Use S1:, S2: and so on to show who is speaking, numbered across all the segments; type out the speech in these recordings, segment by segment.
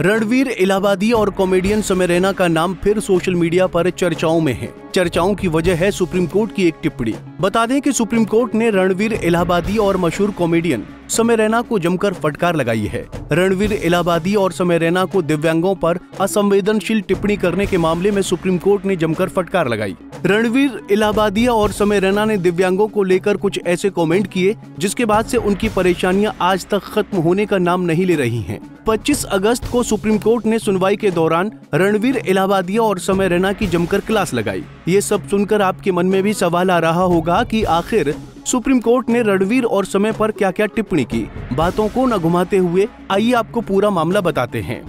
S1: रणवीर इलाहाबादी और कॉमेडियन समय रैना का नाम फिर सोशल मीडिया पर चर्चाओं में है। चर्चाओं की वजह है सुप्रीम कोर्ट की एक टिप्पणी। बता दें कि सुप्रीम कोर्ट ने रणवीर इलाहाबादी और मशहूर कॉमेडियन समय रैना को जमकर फटकार लगाई है। रणवीर इलाहाबादी और समय रैना को दिव्यांगों पर असंवेदनशील टिप्पणी करने के मामले में सुप्रीम कोर्ट ने जमकर फटकार लगाई। रणवीर इलाहाबादी और समय रैना ने दिव्यांगों को लेकर कुछ ऐसे कमेंट किए जिसके बाद से उनकी परेशानियां आज तक खत्म होने का नाम नहीं ले रही हैं। 25 अगस्त को सुप्रीम कोर्ट ने सुनवाई के दौरान रणवीर इलाहाबादी और समय रैना की जमकर क्लास लगाई। ये सब सुनकर आपके मन में भी सवाल आ रहा होगा कि आखिर सुप्रीम कोर्ट ने रणवीर और समय पर क्या क्या टिप्पणी की। बातों को न घुमाते हुए आइए आपको पूरा मामला बताते हैं।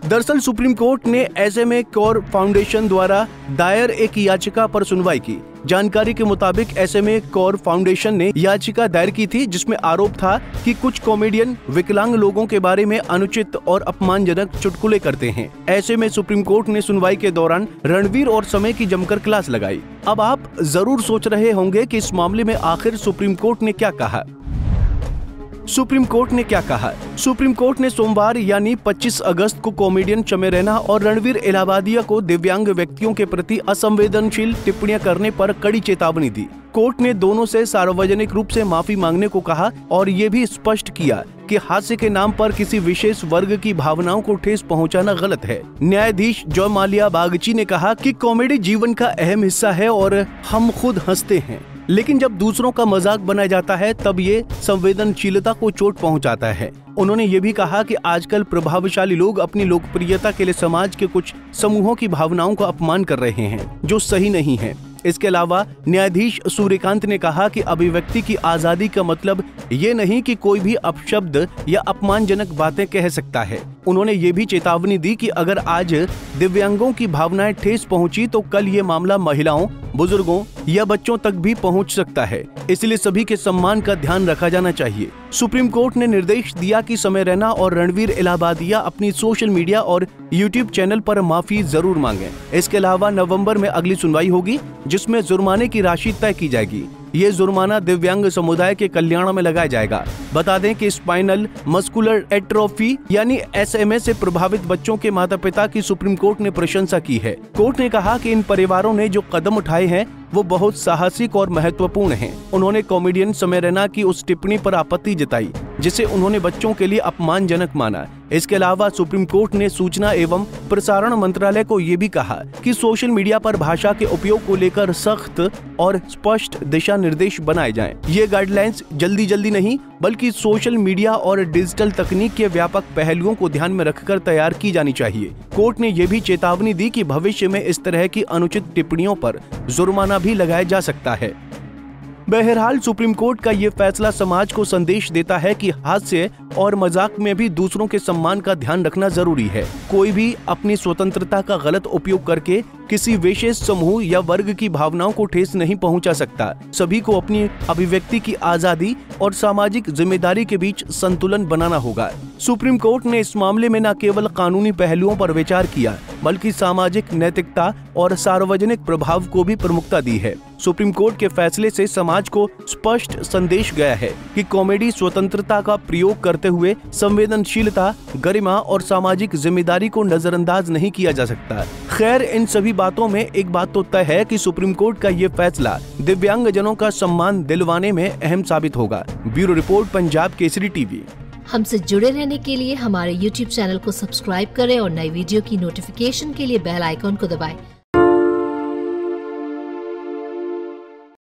S1: दरअसल सुप्रीम कोर्ट ने SMA कौर फाउंडेशन द्वारा दायर एक याचिका पर सुनवाई की। जानकारी के मुताबिक SMA कौर फाउंडेशन ने याचिका दायर की थी जिसमें आरोप था कि कुछ कॉमेडियन विकलांग लोगों के बारे में अनुचित और अपमानजनक चुटकुले करते हैं। ऐसे में सुप्रीम कोर्ट ने सुनवाई के दौरान रणवीर और समय की जमकर क्लास लगाई। अब आप जरूर सोच रहे होंगे कि इस मामले में आखिर सुप्रीम कोर्ट ने क्या कहा। सुप्रीम कोर्ट ने क्या कहा? सुप्रीम कोर्ट ने सोमवार यानी 25 अगस्त को कॉमेडियन समय रैना और रणवीर इलाहाबादिया को दिव्यांग व्यक्तियों के प्रति असंवेदनशील टिप्पणियां करने पर कड़ी चेतावनी दी। कोर्ट ने दोनों से सार्वजनिक रूप से माफी मांगने को कहा और ये भी स्पष्ट किया कि हास्य के नाम पर किसी विशेष वर्ग की भावनाओं को ठेस पहुंचाना गलत है। न्यायाधीश जॉय माल्या बागची ने कहा कि कॉमेडी जीवन का अहम हिस्सा है और हम खुद हंसते हैं, लेकिन जब दूसरों का मजाक बनाया जाता है तब ये संवेदनशीलता को चोट पहुंचाता है। उन्होंने ये भी कहा कि आजकल प्रभावशाली लोग अपनी लोकप्रियता के लिए समाज के कुछ समूहों की भावनाओं का अपमान कर रहे हैं, जो सही नहीं है। इसके अलावा न्यायाधीश सूर्यकांत ने कहा कि अभिव्यक्ति की आजादी का मतलब ये नहीं कि कोई भी अपशब्द या अपमानजनक बातें कह सकता है। उन्होंने ये भी चेतावनी दी कि अगर आज दिव्यांगों की भावनाएं ठेस पहुंची तो कल ये मामला महिलाओं, बुजुर्गों या बच्चों तक भी पहुंच सकता है, इसलिए सभी के सम्मान का ध्यान रखा जाना चाहिए। सुप्रीम कोर्ट ने निर्देश दिया कि समय रैना और रणवीर इलाहाबादिया अपनी सोशल मीडिया और YouTube चैनल पर माफी जरूर मांगें। इसके अलावा नवंबर में अगली सुनवाई होगी जिसमें जुर्माने की राशि तय की जाएगी। ये जुर्माना दिव्यांग समुदाय के कल्याण में लगाया जाएगा। बता दें कि स्पाइनल मस्कुलर एट्रोफी यानी SMA से प्रभावित बच्चों के माता पिता की सुप्रीम कोर्ट ने प्रशंसा की है। कोर्ट ने कहा कि इन परिवारों ने जो कदम उठाए हैं वो बहुत साहसिक और महत्वपूर्ण हैं। उन्होंने कॉमेडियन समय रैना की उस टिप्पणी पर आपत्ति जताई जिसे उन्होंने बच्चों के लिए अपमानजनक माना। इसके अलावा सुप्रीम कोर्ट ने सूचना एवं प्रसारण मंत्रालय को ये भी कहा कि सोशल मीडिया पर भाषा के उपयोग को लेकर सख्त और स्पष्ट दिशा निर्देश बनाए जाएं। ये गाइडलाइंस जल्दी नहीं बल्कि सोशल मीडिया और डिजिटल तकनीक के व्यापक पहलुओं को ध्यान में रखकर तैयार की जानी चाहिए। कोर्ट ने यह भी चेतावनी दी कि भविष्य में इस तरह की अनुचित टिप्पणियों पर जुर्माना भी लगाया जा सकता है। बहरहाल सुप्रीम कोर्ट का ये फैसला समाज को संदेश देता है कि हास्य और मजाक में भी दूसरों के सम्मान का ध्यान रखना जरूरी है। कोई भी अपनी स्वतंत्रता का गलत उपयोग करके किसी विशेष समूह या वर्ग की भावनाओं को ठेस नहीं पहुंचा सकता। सभी को अपनी अभिव्यक्ति की आजादी और सामाजिक जिम्मेदारी के बीच संतुलन बनाना होगा। सुप्रीम कोर्ट ने इस मामले में न केवल कानूनी पहलुओं पर विचार किया बल्कि सामाजिक नैतिकता और सार्वजनिक प्रभाव को भी प्रमुखता दी है। सुप्रीम कोर्ट के फैसले से समाज को स्पष्ट संदेश गया है कि कॉमेडी स्वतंत्रता का प्रयोग करते हुए संवेदनशीलता, गरिमा और सामाजिक जिम्मेदारी को नजरअंदाज नहीं किया जा सकता। खैर, इन सभी बातों में एक बात तो तय है कि सुप्रीम कोर्ट का ये फैसला दिव्यांगजनों का सम्मान दिलवाने में अहम साबित होगा। Bureau report, Punjab Kesari TV.
S2: हमसे जुड़े रहने के लिए हमारे YouTube चैनल को सब्सक्राइब करें और नई वीडियो की नोटिफिकेशन के लिए बेल आइकॉन को दबाएं।